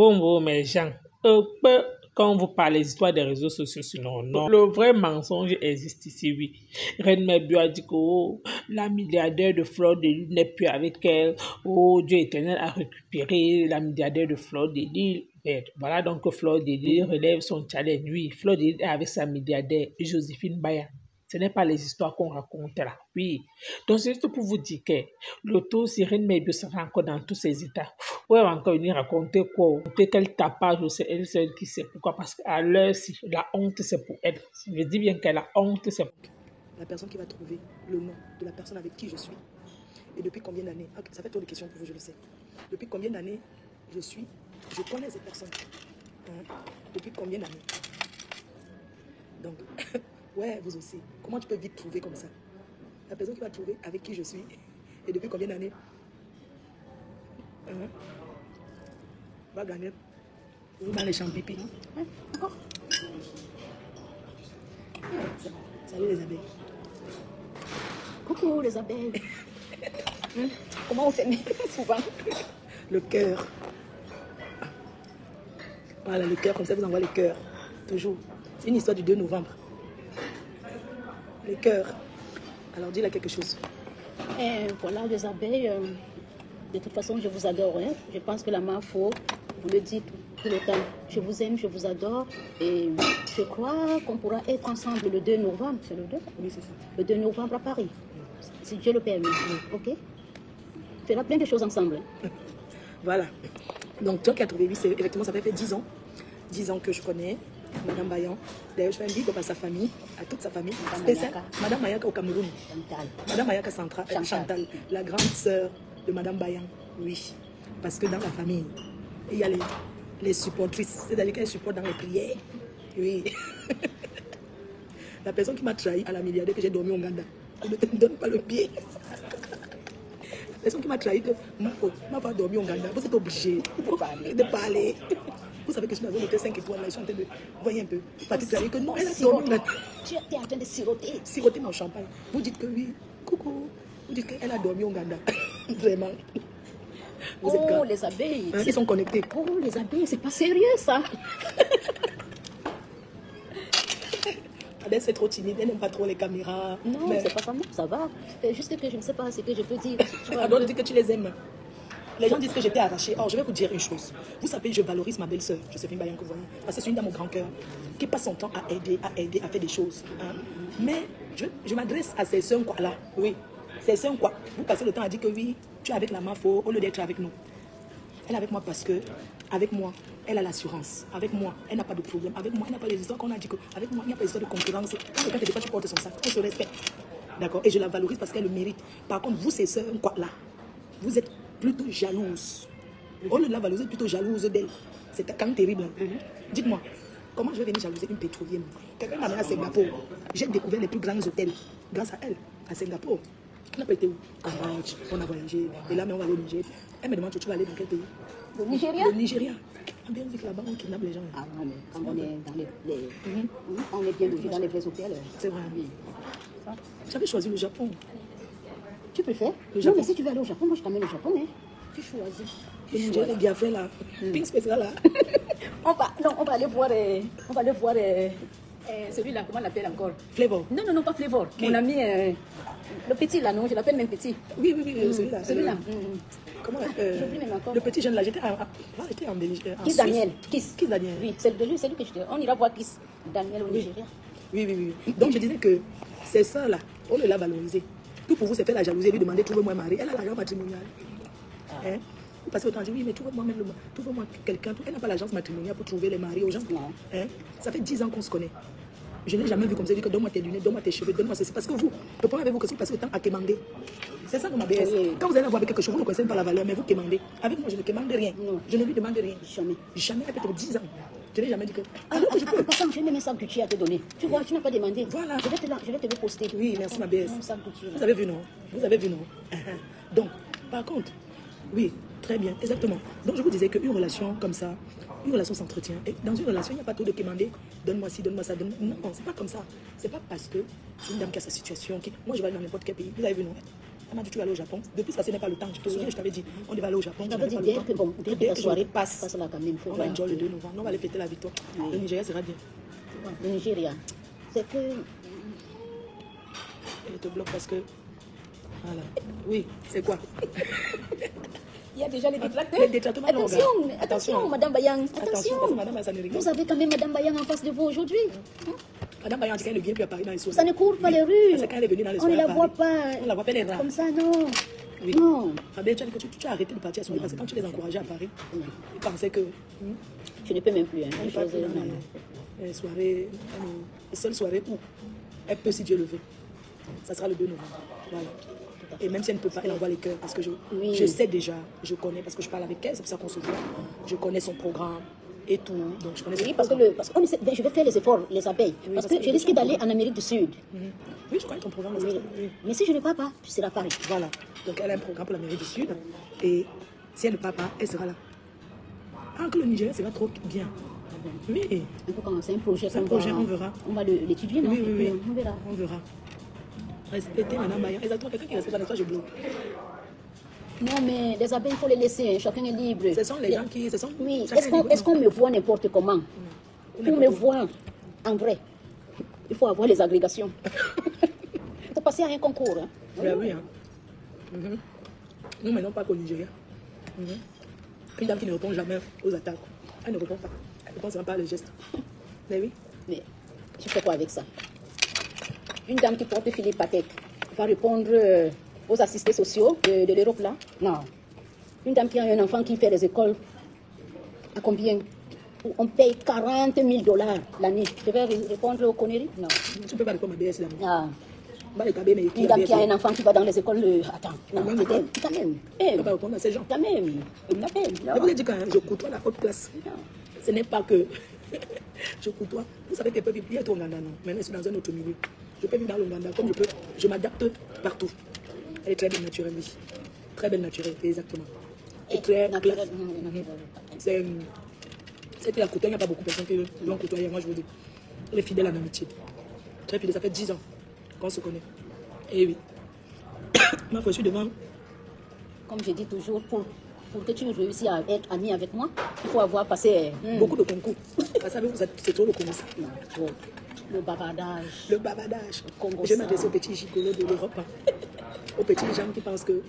Bon, mes gens, quand vous parlez des histoires des réseaux sociaux, sinon, non. Le vrai mensonge existe ici, oui. Reine Mebu a dit que la milliardaire de Fleur de Lys n'est plus avec elle. Oh, Dieu éternel a récupéré la milliardaire de Fleur de Lys. Voilà donc que Fleur de Lys relève son challenge. Oui, Fleur de Lys est avec sa milliardaire, Joséphine Baya. Ce n'est pas les histoires qu'on raconte là. Oui. Donc, c'est juste pour vous dire que le taux Reine Mebu sera encore dans tous ses états. Vous pouvez encore venir raconter quoi? Quel tapage, c'est elle seule qui sait pourquoi. Parce qu'à l'heure, si la honte, c'est pour elle. Je dis bien que la honte, c'est pour elle. La personne qui va trouver le nom de la personne avec qui je suis. Et depuis combien d'années? Ça fait trop de questions pour vous, je le sais. Depuis combien d'années je connais cette personne. Depuis combien d'années? Donc, ouais, vous aussi. Comment tu peux vite trouver comme ça? La personne qui va trouver avec qui je suis. Et depuis combien d'années? Va gagner. Vous dans les champs pipi. Encore. Salut les abeilles. Coucou les abeilles. Comment on fait souvent? Le cœur. Voilà, le cœur, comme ça vous envoie le cœur. Toujours. C'est une histoire du 2 novembre. Le cœur. Alors dis-là quelque chose. Et voilà les abeilles. De toute façon, je vous adore. Hein. Je pense que la Mafo, vous le dites tout le temps. Je vous aime, je vous adore. Et je crois qu'on pourra être ensemble le 2 novembre. C'est le 2? Oui, c'est ça. Le 2 novembre à Paris. Si Dieu le permet. Ok? On fera plein de choses ensemble. Voilà. Donc, toi qui as trouvé, oui, effectivement, ça fait 10 ans. 10 ans que je connais Madame Bayan. D'ailleurs, je fais un big up à sa famille, à toute sa famille. Madame Mayaka au Cameroun. Chantal. Madame Mayaka Chantal, la grande sœur de Madame Bayan. Oui. Parce que dans la famille, il y a les supportrices. C'est-à-dire qu'elles supportent dans les prières. Oui. La personne qui m'a trahi à la milliardaire que j'ai dormi au Ghana. Elle ne te donne pas le pied. La personne qui m'a trahi que ma femme a dormi au Ghana. Vous êtes obligé de parler. Vous savez que je suis dans un hôtel 5 étoiles, là, je suis en train de... Vous voyez un peu. Parce que non, elle a dormi. Tu es en train de siroter. Siroter mon champagne. Vous dites que oui. Coucou. Vous dites qu'elle a dormi au Ghana. Vraiment. Vous êtes oh, les abeilles. Ils sont connectés. Oh, les abeilles, c'est pas sérieux, ça. Adèle, c'est trop timide. Elle n'aime pas trop les caméras. Non, mais... c'est pas ça. Non, ça va. C'est juste que je ne sais pas ce que je peux dire. Alors, dis que tu les aimes. Les gens disent que j'étais arrachée. Or, je vais vous dire une chose. Vous savez, je valorise ma belle-sœur, Joséphine Bayan, que vous voyez. Parce que c'est une dame au grand cœur qui passe son temps à aider, à faire des choses. Hein. Mais je m'adresse à ces sœurs quoi là. Oui, ces sœurs quoi. Vous passez le temps à dire que oui, tu es avec la Mafo au lieu d'être avec nous. Elle est avec moi parce que, avec moi, elle a l'assurance. Avec moi, elle n'a pas de problème. Avec moi, elle n'a pas les histoires qu'on a dit que. Avec moi, il n'y a pas d'histoire de concurrence. Quand quelqu'un te dit pas, tu portes son sac. Elle se respecte. D'accord. Et je la valorise parce qu'elle le mérite. Par contre, vous, ces sœurs quoi là, vous êtes plutôt jalouse. On ne la valorise plutôt jalouse d'elle. C'est quand même terrible. Dites-moi, comment je vais venir jalouser une pétrolière? Quelqu'un m'a amené à Singapour. J'ai découvert les plus grands hôtels grâce à elle, à Singapour. On n'a pas été où? Cambodge, on a voyagé. Et là, mais on va aller au Niger. Elle me demande, tu vas aller dans quel pays? Le Nigeria? Le Nigeria. Ah bien, on dit que là-bas, on kidnappe les gens. Ah non, mais quand on est dans on est bien logé dans les vrais hôtels. C'est vrai. J'avais choisi le Japon. Tu préfères? Le Japon. Non, mais si tu veux aller au Japon, moi je t'amène au Japon. Hein. Tu choisis. Le Nigeria, les Biafrais là. Pink spécial là. on va aller voir. Celui-là, comment on l'appelle encore? Flavor. Non, pas Flavor. Okay. Mon ami, le petit là, non, je l'appelle même petit. Oui, celui-là. Celui-là. Comment le petit jeune là, j'étais en Belgique. Kiss Daniel. Kiss Daniel. Oui, c'est de lui, c'est lui que je te... On ira voir Kiss Daniel au Nigeria. Oui. Donc je disais que c'est ça là, on ne l'a valorisé. Tout pour vous, c'est faire la jalousie, lui demander trouve-moi un mari. Elle a l'agence matrimoniale. Hein? Vous passez autant à dire oui, mais trouve-moi quelqu'un. Elle n'a pas l'agence matrimoniale pour trouver les maris aux gens. Hein? Ça fait 10 ans qu'on se connaît. Je n'ai jamais vu comme ça, dit que donne-moi tes lunettes, donne-moi tes cheveux, donne-moi ceci. Parce que vous, le problème avec vous, que si vous passez autant à quémander. C'est ça, ma BS. Quand vous allez avoir avec quelque chose, vous ne connaissez pas la valeur, mais vous quémandez. Avec moi, je ne quémande rien. Non. Je ne lui demande rien. Jamais, peut-être 10 ans. Je n'ai jamais dit que. Alors que je peux. Papa, j'ai même un sac Gucci à te donner. Tu vois, tu n'as pas demandé. Voilà. Je vais te le poster. Oui, merci, ma BS. Vous avez vu, non? Vous avez vu, non? Donc, par contre, oui, très bien, exactement. Donc, je vous disais qu'une relation comme ça, une relation s'entretient. Et dans une relation, il n'y a pas trop de quémander. Donne-moi ci, donne-moi ça. Non, c'est pas comme ça. C'est pas parce que c'est une dame qui a sa situation. Moi, je vais aller dans n'importe quel pays. Vous avez vu, non? Elle m'a dit, tu vas aller au Japon. Depuis ça, ce n'est pas le temps. Tu te souviens, je t'avais dit, on devait aller au Japon. Je t'avais dit, dès que la soirée passe là quand même. On va enjoy le 2 novembre. On va aller fêter la victoire. Le Nigeria sera bien. Le Nigeria, c'est que... Elle te bloque parce que... Voilà. Oui, c'est quoi? Il y a déjà les détracteurs. Les détracteurs, Attention, Madame Bayang. Attention. Parce que Madame Bayang, ça ne rigole. Vous avez quand même Madame Bayang en face de vous aujourd'hui. Madame Bayang, quand elle ne vient plus à Paris dans les soirées. Ça ne court pas les rues. Parce que quand elle est venue dans les On soirées ne la à voit Paris, pas. on la voit pas, elle est rare. Comme ça, non. Oui. Non. Fabien, tu as dit que tu as arrêté de partir à soirée parce que quand tu les encourageais à Paris, ils pensaient que... Je ne peux même plus. Elle n'est pas plus dans les soirées, les seules soirées où elle peut, si Dieu le veut. Ça sera le 2 novembre. Voilà. Et même si elle ne peut pas, elle envoie les cœurs parce que je sais déjà, je connais, parce que je parle avec elle, c'est pour ça qu'on se voit. Je connais son programme et tout. Donc je connais son parce programme. que je vais faire les efforts, les abeilles. Oui, parce que je risque d'aller en Amérique du Sud. Oui, je connais ton programme. Oui. Oui. Mais si je ne pars pas, tu seras à Paris. Voilà. Donc elle a un programme pour l'Amérique du Sud. Et si elle ne part pas, elle sera là. Ah, que le Nigeria, c'est pas trop bien. Oui. Il faut commencer un projet. C'est un projet, on verra. On va l'étudier, non? Oui. On verra. On verra. Respecter Madame Bayan. Exactement, quelqu'un qui respecte pas, je bloque. Non, mais les abeilles, il faut les laisser. Chacun est libre. Ce sont les gens qui... Oui. Est-ce qu'on me voit n'importe comment? Pour me voir en vrai, il faut avoir les agrégations. Il faut passer à un concours. Hein. Ben oui. Hein. Nous, maintenant, pas qu'au Nigeria. Une dame qui ne répond jamais aux attaques. Elle ne répond pas. Elle ne répond seulement pas les gestes. Mais oui. Mais je fais quoi avec ça? Une dame qui porte Philippe Patek va répondre aux assistés sociaux de l'Europe là? Non. Une dame qui a un enfant qui fait les écoles, à combien? On paye 40 000 $ l'année. Je vais répondre aux conneries? Non. Tu ne peux pas répondre à ma BS là. Ah. Une dame qui a un enfant qui va dans les écoles. Attends, non, quand même. Tu ne peux pas répondre à ces gens. Quand même. Je vous ai dit quand je côtoie la haute place. Ce n'est pas que je côtoie. Vous savez qu'elle peut vivre. Il y a tout au Ouganda, non. Maintenant, je suis dans un autre milieu. Je peux vivre dans l'Ouganda comme je peux. Je m'adapte partout. Elle est très belle naturelle, oui. Très belle naturelle, exactement. Et très naturelle. C'est que la côtoie, il n'y a pas beaucoup de personnes qui l'ont côtoyée. Moi, je vous dis. Elle est fidèle en amitié. Très fidèle. Ça fait 10 ans qu'on se connaît. Et oui. Ma foi, je suis devant. Comme je dis toujours, pour que tu réussisses à être ami avec moi, il faut avoir passé beaucoup de concours. Vous savez, c'est trop le commissaire. Le bavardage. Le bavardage. Je m'adresse aux petits gigolos de l'Europe. Hein. Aux petits gens qui pensent que...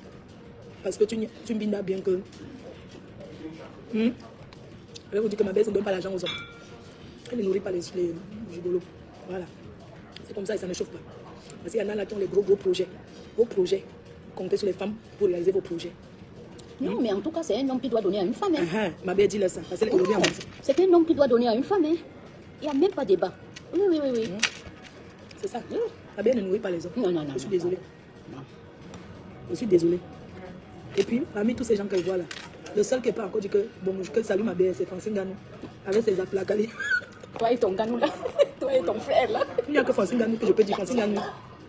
Parce que tu me bindas bien que... Je vais vous dire que ma belle ne donne pas l'argent aux hommes. Elle ne nourrit pas les gigolos. Voilà. C'est comme ça et ça ne chauffe pas. Parce qu'il y en a là qui ont les gros projets. Vos projets. Comptez sur les femmes pour réaliser vos projets. Non, mais en tout cas, c'est un homme qui doit donner à une femme. Hein. Ma belle dit là ça. Parce qu'elle est c'est un homme qui doit donner à une femme. Hein. Il n'y a même pas de débat. Oui. C'est ça. Ma belle ne nourrit pas les hommes. Non. Je suis désolée. Je suis désolée. Et puis, parmi tous ces gens que je vois là, le seul qui n'est pas encore dit que, bon, que salue ma belle, c'est Francine Ganou. Avec ses aplacalés. Toi et ton Ganou là. Toi et ton frère là. Il n'y a que Francine Ganou que je peux dire. Francine Ganou.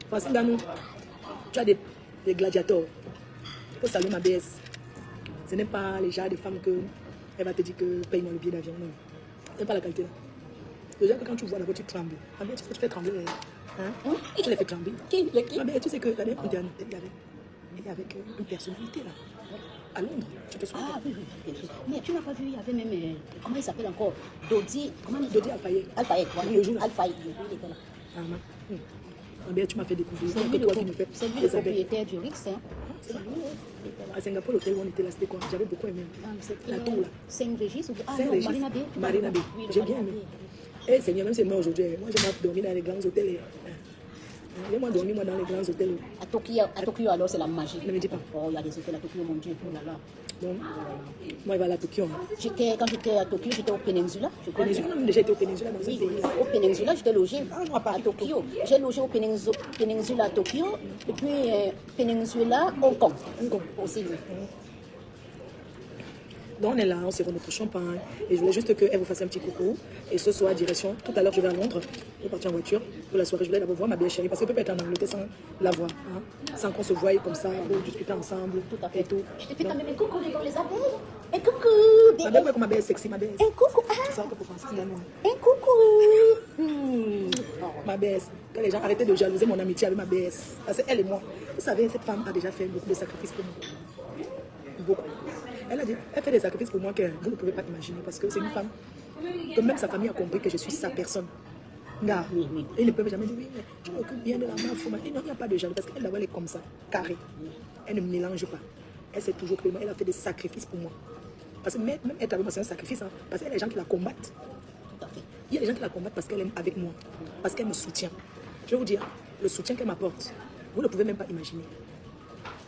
Francine Ganou, tu as des gladiateurs. Il faut saluer ma BS. Ce n'est pas les gens des femmes que elle va te dire que paye-moi le billet d'avion. Non. Ce n'est pas la qualité là. Déjà que quand tu vois la voiture, tu trembles. Ma BS, tu sais que tu fais trembler. Hein? Tu les fais trembler. Qui? Ma BS, tu sais que la dernière fois, il y avait une personnalité là. À Londres, tu te souviens? Ah oui. Mais tu n'as pas vu, il y avait même... comment il s'appelle encore? Dodi Alfayet. Alfayet, voilà. Alfayet. Bien, tu m'as fait découvrir. C'est lui le propriétaire du Rix. Hein. À Singapour, l'hôtel où on était là, c'était quoi? J'avais beaucoup aimé. La tour là. Saint-Régis ou Saint-Régis. Marina Bay. Marina Bay. J'ai bien aimé. Eh Seigneur, même si c'est moi aujourd'hui, moi j'aime dormir dans les grands hôtels. J'aime dormir moi dans les grands hôtels. À Tokyo alors c'est la magie. Ne me dis pas. Oh, il y a des hôtels à Tokyo, mon Dieu. Oh là là. Bon, moi, il va à Tokyo. Quand j'étais à Tokyo, j'étais au Peninsula. On a déjà été au Peninsula dans ce pays. Au Peninsula, j'étais logée à Tokyo. J'ai logé au Peninsula à Tokyo, et puis Peninsula Hong Kong. Aussi. Donc on est là, on s'est remis notre champagne. Et je voulais juste qu'elle vous fasse un petit coucou. Et ce soir, direction, tout à l'heure, je vais à Londres. Je vais partir en voiture pour la soirée. Je voulais la revoir, ma belle chérie. Parce qu'elle peut pas être en Angleterre sans la voir. Hein? Sans qu'on se voie comme ça, pour discuter ensemble. Tout à fait. Et tout. Je te fais quand même un coucou devant les abeilles. Un coucou. Ma belle, ouais, comme ma belle est sexy, ma belle. Un coucou. C'est ça que pour Francis Ganois. Un coucou. Ma belle. que les gens arrêtaient de jalouser mon amitié avec ma BS. Parce qu'elle et moi, vous savez, cette femme a déjà fait beaucoup de sacrifices pour moi. Beaucoup. Elle a dit, elle fait des sacrifices pour moi que vous ne pouvez pas imaginer. Parce que c'est une femme que même sa famille a compris que je suis sa personne. Là, ils ne peuvent jamais dire, oui, mais tu m'occupes bien de la meuf. Il n'y a pas de jalousie parce qu'elle elle est comme ça, carrée. Elle ne mélange pas. Elle s'est toujours pris. Elle a fait des sacrifices pour moi. Parce que même être avec moi, c'est un sacrifice. Hein, parce qu'il y a des gens qui la combattent. Il y a des gens qui la combattent parce qu'elle est avec moi. Parce qu'elle me soutient. Je vais vous dire, le soutien qu'elle m'apporte, vous ne pouvez même pas imaginer.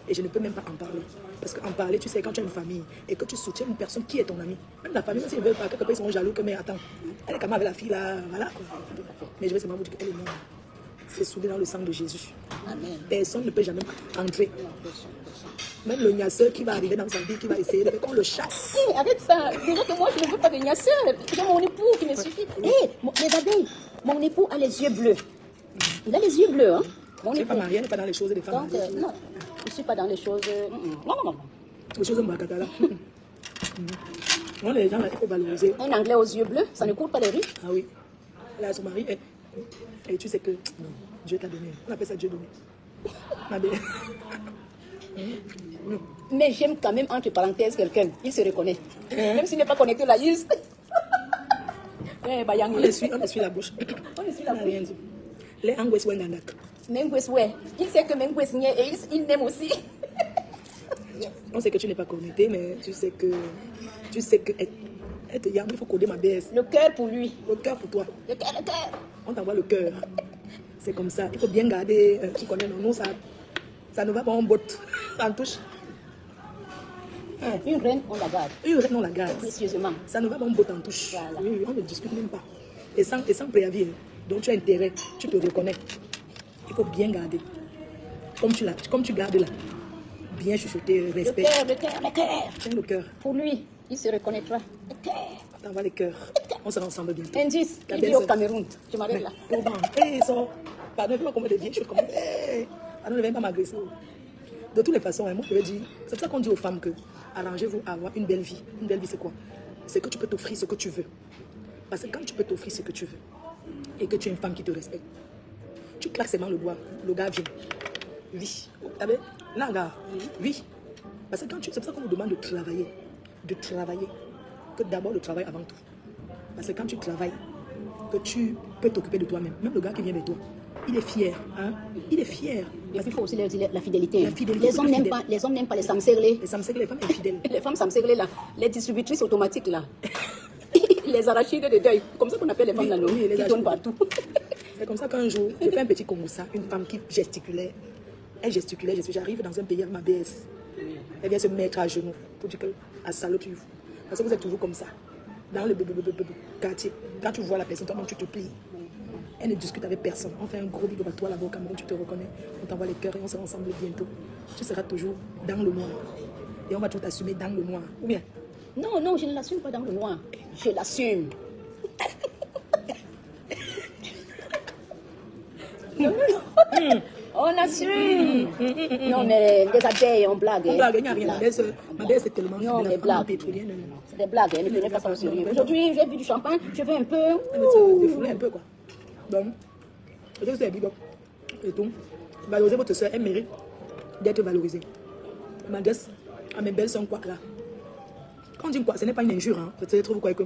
Et je ne peux même pas en parler. Parce qu'en parler, tu sais, quand tu as une famille et que tu soutiens une personne qui est ton ami, même la famille, même s'ils ne veulent pas, quelque part, ils sont jaloux que, mais attends, elle est quand même avec la fille là, voilà. Quoi. Mais je vais seulement vous dire qu'elle est morte. C'est soudé dans le sang de Jésus. Amen. Personne ne peut jamais entrer. Même le gnasseur qui va arriver dans sa vie, qui va essayer de faire qu'on le chasse. Hey, arrête ça. Déjà que moi, je ne veux pas de gnasseur. C'est mon époux qui me suffit. Hé, les abeilles, mon époux a les yeux bleus. Il a les yeux bleus, hein. Mon époux. Pas marié, elle n'est pas dans les choses des femmes. Donc, non, je ne suis pas dans les choses... Non. Les choses de Mbakatala. Non, les gens, là, il faut valoriser. Un Anglais aux yeux bleus, ça ne court pas les rues. Ah oui. Là, son mari est... Et tu sais que non, Dieu t'a donné. On appelle ça Dieu donné. Ma belle. Mais j'aime quand même, entre parenthèses, quelqu'un. Il se reconnaît. Même s'il n'est pas connecté là, il... On les suit la bouche. On les suit la bouche. Les Angwes Wendandak. Mengwes, ouais. Il sait que Mengwes n'y est et il m'aime aussi. On sait que tu n'es pas connecté, mais tu sais que elle te dit, il faut coder ma BS. Le cœur pour lui. Le cœur pour toi. Le cœur. On t'envoie le cœur. C'est comme ça. Il faut bien garder. Tu connais, non, ça ne va pas en botte. En touche. Une reine, on la garde. Une reine, on la garde. Précieusement. Ça ne va pas en botte en touche. Voilà. Oui, on ne discute même pas. Et sans préavis. Donc tu as intérêt, tu te reconnais. Il faut bien garder. Comme tu gardes là. Bien chuchoter, respect. Le cœur. Tiens le cœur. Pour lui, il se reconnaîtra. Le cœur. On t'envoie les cœurs. On sera ensemble bientôt. Indice, il vit au Cameroun. Je m'arrête là. Ils sont... Pardon, comment des vieilles choses comme... Pardon, ne viens pas m'agresser. De toutes les façons, moi je veux dire, c'est pour ça qu'on dit aux femmes que arrangez-vous à avoir une belle vie. Une belle vie, c'est quoi? C'est que tu peux t'offrir ce que tu veux. Parce que quand tu peux t'offrir ce que tu veux, et que tu es une femme qui te respecte, tu claques seulement le doigt, le gars vient. Oui. Là, gars, oui. Parce que c'est pour ça qu'on nous demande de travailler. De travailler. Que d'abord le travail avant tout. Parce que quand tu travailles, que tu peux t'occuper de toi-même. Même le gars qui vient vers toi, il est fier. Hein? Il est fier. Parce qu'il faut aussi leur dire la fidélité. La fidélité, les hommes n'aiment pas les samseglés. Les samseglés, les femmes infidèles. Les femmes samseglés là, les distributrices automatiques là. Les arachides de deuil. Comme ça qu'on appelle les femmes là, qui tournent partout. C'est comme ça qu'un jour, j'ai fait un petit Congossa, une femme qui gesticulait. Elle gesticulait, j'arrive dans un pays avec ma BS. Elle vient se mettre à genoux pour dire qu'elle salope. Parce que vous êtes toujours comme ça. Dans le quartier, quand tu vois la personne, toi-même tu te plies. Elle ne discute avec personne. On fait un gros big up à toi là-bas au Cameroun, tu te reconnais. On t'envoie les cœurs et on sera ensemble bientôt. Tu seras toujours dans le noir. Et on va tout assumer dans le noir. Ou bien? Non, je ne l'assume pas dans le noir. Je l'assume. On assume. Non, mais des abeilles, on blague. On blague, il n'y a rien. Ma belle, c'est tellement... Non, des blagues. C'est des blagues, ne prenez pas ça au sérieux. Aujourd'hui, j'ai bu du champagne, je veux un peu... Défouler un peu, quoi. Donc, je vous ai dit, et tout. Valorisez votre soeur, elle mérite d'être valorisée. Ma guess, à mes belles sont quoi, là? Quand on dit quoi, ce n'est pas une injure, hein. Peut-être vous croyez que...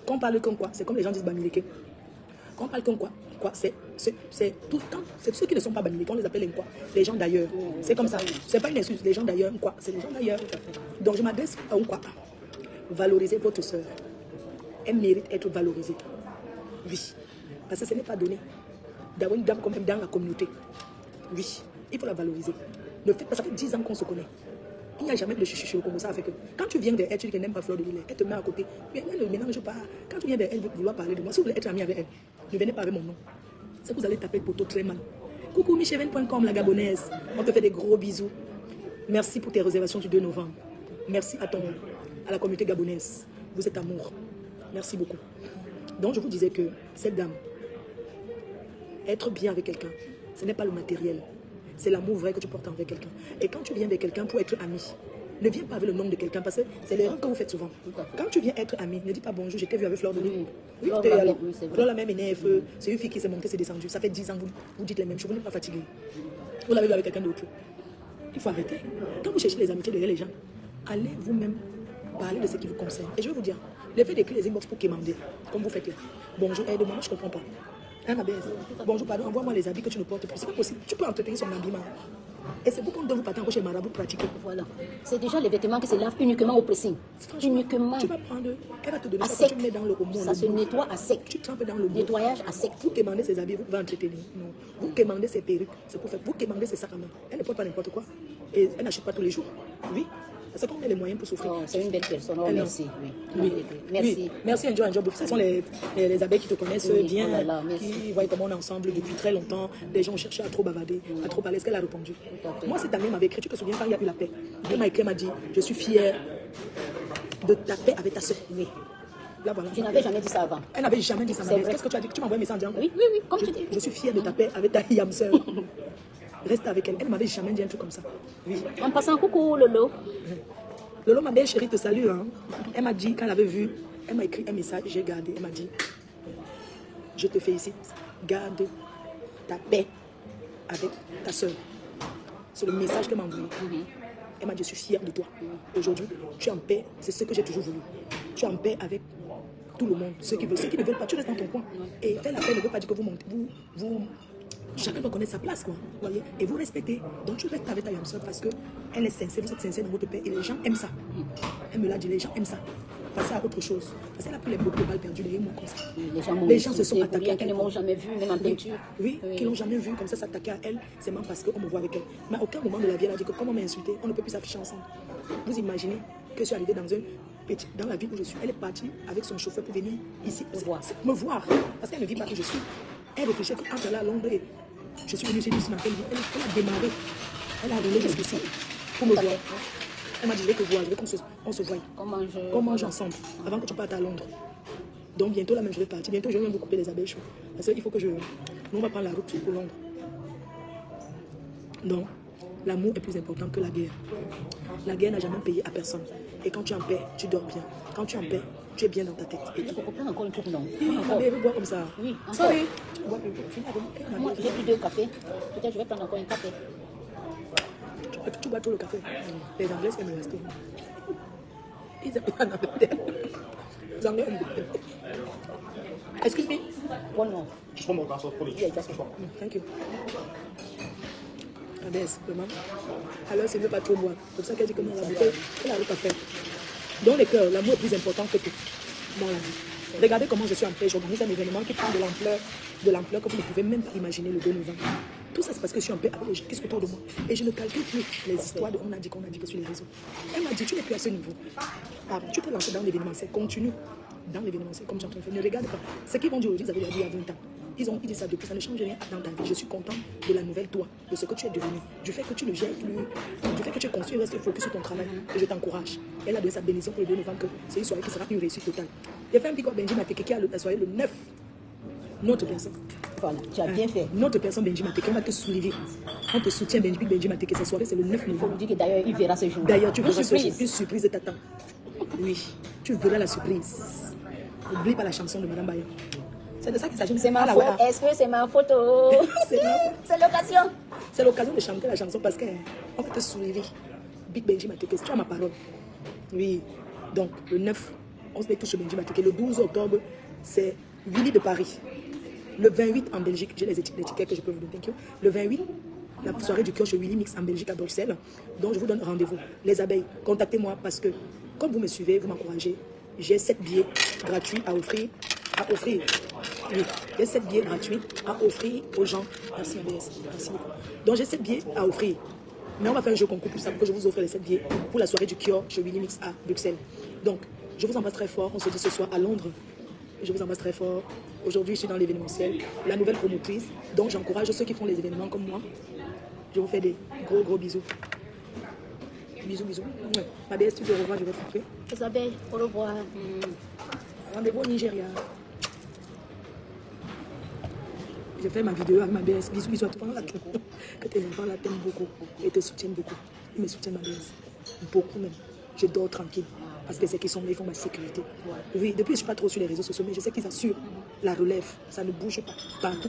Quand on parle comme quoi, c'est comme les gens disent bamileke. Quand on parle comme quoi, c'est tout le temps, c'est ceux qui ne sont pas bamileke, on les appelle quoi? Les gens d'ailleurs. C'est comme ça. C'est pas une insulte, les gens d'ailleurs, quoi. C'est les gens d'ailleurs. Donc je m'adresse à quoi? Valorisez votre soeur. Elle mérite d'être valorisée. Oui. Parce que ce n'est pas donné d'avoir une dame comme elle dans la communauté. Oui. Il faut la valoriser. Le fait, ça fait 10 ans qu'on se connaît. Il n'y a jamais de chuchu comme ça. Fait que quand tu viens vers elle, tu dis qu'elle n'aime pas Fleur de Lille, elle te met à côté. Mais elle ne mélange pas. Quand tu viens vers elle, vouloir parler de moi, si vous voulez être ami avec elle, ne venez pas avec mon nom. C'est que vous allez taper le poteau très mal. Coucou micheven.com, la gabonaise. On te fait des gros bisous. Merci pour tes réservations du 2 novembre. Merci à la communauté gabonaise. Vous êtes amour. Merci beaucoup. Donc je vous disais que cette dame, être bien avec quelqu'un, ce n'est pas le matériel. C'est l'amour vrai que tu portes envers quelqu'un. Et quand tu viens avec quelqu'un pour être ami, Ne viens pas avec le nom de quelqu'un parce que c'est l'erreur que vous faites souvent. Quand tu viens être ami, ne dis pas bonjour, je t'ai vu avec Fleur de Lys. Oui, Fleur t'es la alors. même, oui, c'est vrai. Fleur la même énerve, c'est une fille qui s'est montée, c'est descendue. Ça fait 10 ans, vous dites les mêmes choses, vous n'êtes pas fatigué. Vous l'avez vu avec quelqu'un d'autre. Il faut arrêter. Quand vous cherchez les amitiés derrière les gens, allez vous-même parler de ce qui vous concerne. Et je vais vous dire, le fait d'écrire les inbox pour quémander, comme vous faites là. Bonjour, aide-moi, je ne comprends pas. Hein, ma belle? Bonjour, pardon, envoie-moi les habits que tu ne portes plus. C'est pas possible. Tu peux entretenir son habillement. Et c'est pourquoi on doit vous partir encore chez Marabout pratiquer. Voilà. C'est déjà les vêtements qui se lavent uniquement au pressing. Uniquement. Tu vas prendre, elle va te donner à ça, sec. tu mets dans le homo. Ça se nettoie à sec. Tu trempes dans le bout. Nettoyage à sec. Vous quémandez ses habits, vous pouvez entretenir. Non. Vous quémandez ses perruques, c'est pour faire. Vous quémandez ses sacs à main. Elle ne porte pas n'importe quoi. Et elle n'achète pas tous les jours. Oui. C'est qu'on met les moyens pour souffrir. Oh, c'est une belle personne. Oh, merci. Oui. Oui. Merci. Oui. Merci, Enjoy. Ce sont les abeilles qui te connaissent Oui, bien, oh là là, merci. qui voient comment on est ensemble depuis très longtemps. Les gens ont cherché à trop bavarder, à trop parler. Est-ce qu'elle a répondu? Tout à fait. Moi, cette année, elle m'avait écrit, tu te souviens quand il y a eu la paix? Elle m'a écrit, elle m'a dit, je suis fière de ta paix avec ta soeur. Oui. Là, voilà. Tu n'avais jamais dit ça avant. Elle n'avait jamais dit ça. C'est vrai. Qu'est-ce que tu as dit? Tu m'as envoyé un message en disant, Oui, comme tu dis. je suis fière de ta paix avec ta yam soeur. Reste avec elle. Elle ne m'avait jamais dit un truc comme ça. Oui. En passant, coucou Lolo. Lolo, ma belle chérie, te salue. Hein. Elle m'a dit, quand elle avait vu, elle m'a écrit un message, j'ai gardé. Elle m'a dit, je te félicite, garde ta paix avec ta soeur. C'est le message qu'elle m'a envoyé. Elle m'a dit, je suis fière de toi. Aujourd'hui, tu es en paix, c'est ce que j'ai toujours voulu. Tu es en paix avec tout le monde. Ceux qui ne veulent pas, tu restes dans ton coin. Et faire la paix ne veut pas dire que vous montez. Chacun doit connaître sa place, quoi. Voyez? Et vous respectez. Donc tu restes avec ta soeur parce qu'elle est sincère, vous êtes sincère dans votre paix. Et les gens aiment ça. Elle me l'a dit, les gens aiment ça. Passer à autre chose. Parce qu'elle a pris les beaucoup de balles perdues derrière moi comme ça. Les gens se sont attaqués à elle. Qui ne m'ont jamais vu, même en peinture. Oui, qui l'ont jamais vu comme ça s'attaquer à elle, c'est même parce qu'on me voit avec elle. Mais à aucun moment de la vie, elle a dit que comme on m'a insulté, on ne peut plus s'afficher ensemble. Vous imaginez que je suis arrivée dans la ville où je suis. Elle est partie avec son chauffeur pour venir ici me voir. Parce qu'elle ne vit pas que je suis. Elle réfléchit qu'entre là à Londres et je suis venue ici dans quelle ville. Elle a démarré. Elle a donné jusqu'ici pour me voir. Elle m'a dit, je vais te voir, je veux qu'on se voie. Qu'on mange ensemble avant que tu partes à Londres. Donc bientôt là même je vais partir. Bientôt je vais même vous couper les abeilles chaudes. Parce qu'il faut que nous on va prendre la route pour Londres. Donc l'amour est plus important que la guerre. La guerre n'a jamais payé à personne. Et quand tu es en paix, tu dors bien. Quand tu es en paix, tu es bien dans ta tête. Et tu comprends encore un truc, non? Oui, elle veut boire comme ça. Oui, encore. Sorry. Moi, j'ai plus de café. Peut-être je vais prendre encore un café. Tu bois tout le café. Les Anglais aiment le rester. Ils aiment en Angleterre. Les Anglais aiment le Excuse me. One more. Just one more glass of honey. Yeah, just one. Thank you. Abès, vraiment. Alors, c'est ne pas trop boire. C'est pour ça qu'elle dit que non, la bouteille, elle a rien à faire. Dans les cœurs, l'amour est plus important que tout dans la vie. Regardez comment je suis en paix. J'organise un événement qui prend de l'ampleur que vous ne pouvez même pas imaginer le 2 novembre. Tout ça, c'est parce que je suis en paix avec les gens qui sont autour de moi. Et je ne calcule plus les histoires de on a dit que sur les réseaux. Elle m'a dit, tu n'es plus à ce niveau. Pardon, tu t'es lancé dans l'événementiel. Continue dans l'événementiel comme j'ai en train de faire. Ne regarde pas. Ce qu'ils vont dire aujourd'hui, ils avaient dit il y a 20 ans. Ils ont dit ça depuis, ça ne change rien dans ta vie. Je suis content de la nouvelle toi, de ce que tu es devenu, du fait que tu ne gères plus, du fait que tu es construit, reste focus sur ton travail. Et je t'encourage. Elle a donné sa bénédiction pour le 2 novembre, que c'est une soirée qui sera une réussite totale. J'ai fait un pic-up Benji Mateke qui a la soirée le 9. Notre personne. Voilà, tu as bien fait. Notre personne Benji Mateke, on va te soulever. On te soutient Benji Mateke. Cette soirée, c'est le 9 Il faut novembre. me dire que d'ailleurs, il verra ce jour. D'ailleurs, tu verras surprise. une surprise t'attend. Oui, tu verras la surprise. N'oublie pas la chanson de Madame Bayon. C'est de ça qu'il s'agit. C'est ma faute. Est-ce que c'est ma photo? C'est ma faute. C'est l'occasion. C'est l'occasion de chanter la chanson parce qu'on va te soulever. Big Benji Mateke, tu as ma parole. Oui. Donc, le 9, on se met tous sur Benji Mateke. Le 12 octobre, c'est Willy de Paris. Le 28 en Belgique, j'ai les étiquettes que je peux vous donner. Thank you. Le 28, la soirée du cœur chez Willy Mix en Belgique à Bruxelles. Donc, je vous donne rendez-vous. Les abeilles, contactez-moi parce que, comme vous me suivez, vous m'encouragez, j'ai 7 billets gratuits à offrir. Oui, j'ai 7 billets gratuits à offrir aux gens. Merci, ABS. Merci beaucoup. Donc, j'ai 7 billets à offrir. Mais on va faire un jeu concours pour ça, pour que je vous offre les 7 billets pour la soirée du Kior chez Willy Mix à Bruxelles. Donc, je vous embrasse très fort. On se dit ce soir à Londres. Je vous embrasse très fort. Aujourd'hui, je suis dans l'événementiel, la nouvelle promotrice. Donc, j'encourage ceux qui font les événements comme moi. Je vous fais des gros bisous. Bisous. Ouais. Ma BS, tu te revois, je vais te montrer. Les abeilles, au revoir. Rendez-vous au Nigeria. Je fais ma vidéo avec ma BS. Bisous à tout le monde. Que tes enfants la t'aiment beaucoup et te soutiennent beaucoup. Ils me soutiennent, ma BS. Beaucoup même. Je dors tranquille. Parce que c'est qu'ils sont là, ils font ma sécurité. Oui, depuis je ne suis pas trop sur les réseaux sociaux, mais je sais qu'ils assurent la relève. Ça ne bouge pas. Partout.